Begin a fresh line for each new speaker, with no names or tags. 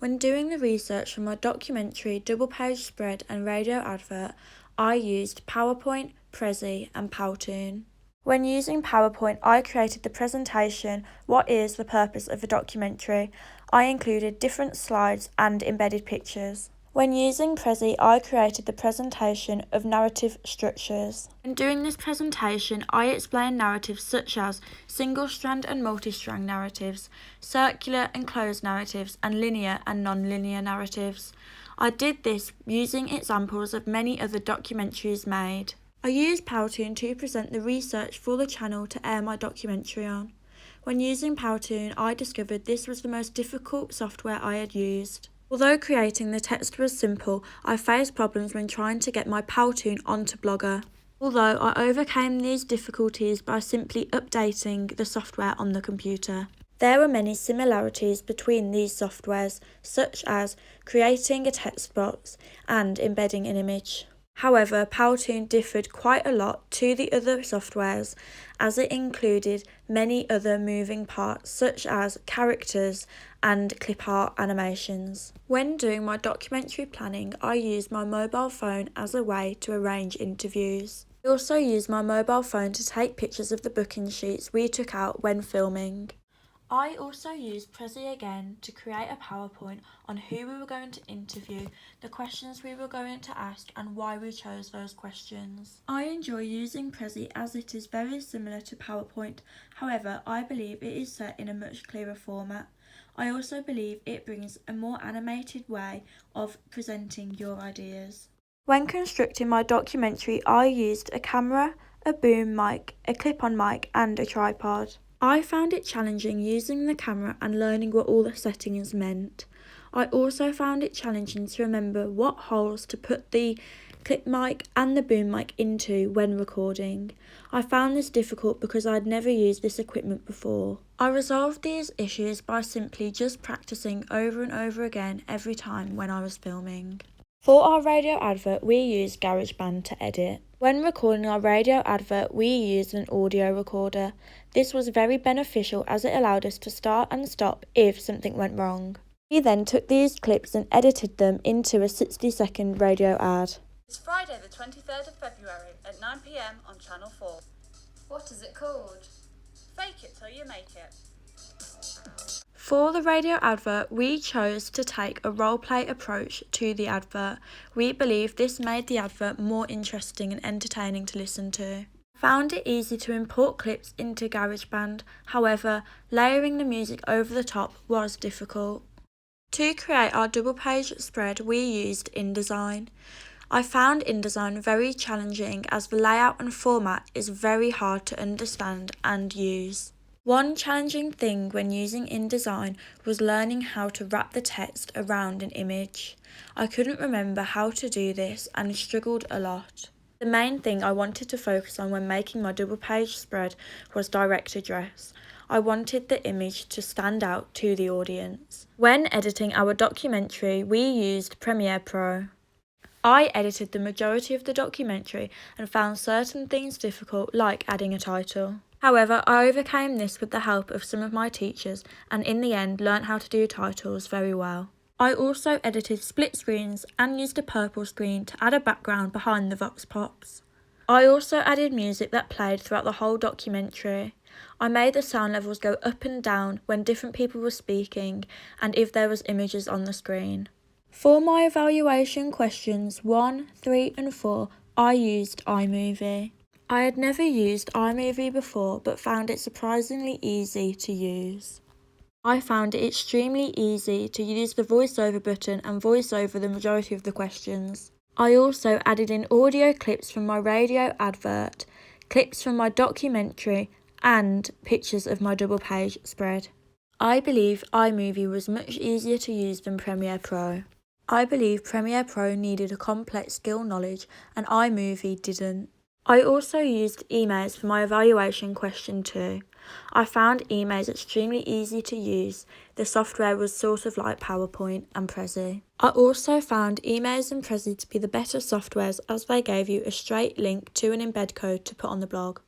When doing the research for my documentary, double-page spread and radio advert, I used PowerPoint, Prezi and Powtoon. When using PowerPoint, I created the presentation, What is the purpose of a documentary? I included different slides and embedded pictures. When using Prezi, I created the presentation of narrative structures. When doing this presentation, I explained narratives such as single-strand and multi-strand narratives, circular and closed narratives, and linear and non-linear narratives. I did this using examples of many other documentaries made. I used Powtoon to present the research for the channel to air my documentary on. When using Powtoon, I discovered this was the most difficult software I had used. Although creating the text was simple, I faced problems when trying to get my Powtoon onto Blogger. Although I overcame these difficulties by simply updating the software on the computer. There were many similarities between these softwares, such as creating a text box and embedding an image. However, Powtoon differed quite a lot to the other softwares as it included many other moving parts such as characters and clip art animations. When doing my documentary planning, I used my mobile phone as a way to arrange interviews. I also used my mobile phone to take pictures of the booking sheets we took out when filming. I also used Prezi again to create a PowerPoint on who we were going to interview, the questions we were going to ask and why we chose those questions. I enjoy using Prezi as it is very similar to PowerPoint, however I believe it is set in a much clearer format. I also believe it brings a more animated way of presenting your ideas. When constructing my documentary, I used a camera, a boom mic, a clip-on mic and a tripod. I found it challenging using the camera and learning what all the settings meant. I also found it challenging to remember what holes to put the clip mic and the boom mic into when recording. I found this difficult because I'd never used this equipment before. I resolved these issues by simply just practicing over and over again every time when I was filming. For our radio advert, we used GarageBand to edit. When recording our radio advert, we used an audio recorder. This was very beneficial as it allowed us to start and stop if something went wrong. We then took these clips and edited them into a 60-second radio ad.
It's Friday the 23rd of February at 9 PM on Channel 4.
What is it called?
Fake it till you make it.
For the radio advert, we chose to take a role-play approach to the advert. We believe this made the advert more interesting and entertaining to listen to. Found it easy to import clips into GarageBand, however, layering the music over the top was difficult. To create our double-page spread, we used InDesign. I found InDesign very challenging as the layout and format is very hard to understand and use. One challenging thing when using InDesign was learning how to wrap the text around an image. I couldn't remember how to do this and struggled a lot. The main thing I wanted to focus on when making my double-page spread was direct address. I wanted the image to stand out to the audience. When editing our documentary, we used Premiere Pro. I edited the majority of the documentary and found certain things difficult, like adding a title. However, I overcame this with the help of some of my teachers and in the end learnt how to do titles very well. I also edited split screens and used a purple screen to add a background behind the vox pops. I also added music that played throughout the whole documentary. I made the sound levels go up and down when different people were speaking and if there was images on the screen. For my evaluation questions 1, 3 and 4, I used iMovie. I had never used iMovie before but found it surprisingly easy to use. I found it extremely easy to use the voiceover button and voice over the majority of the questions. I also added in audio clips from my radio advert, clips from my documentary and pictures of my double page spread. I believe iMovie was much easier to use than Premiere Pro. I believe Premiere Pro needed a complex skill knowledge and iMovie didn't. I also used Emaze for my evaluation question 2. I found Emaze extremely easy to use. The software was sort of like PowerPoint and Prezi. I also found Emaze and Prezi to be the better softwares as they gave you a straight link to an embed code to put on the blog.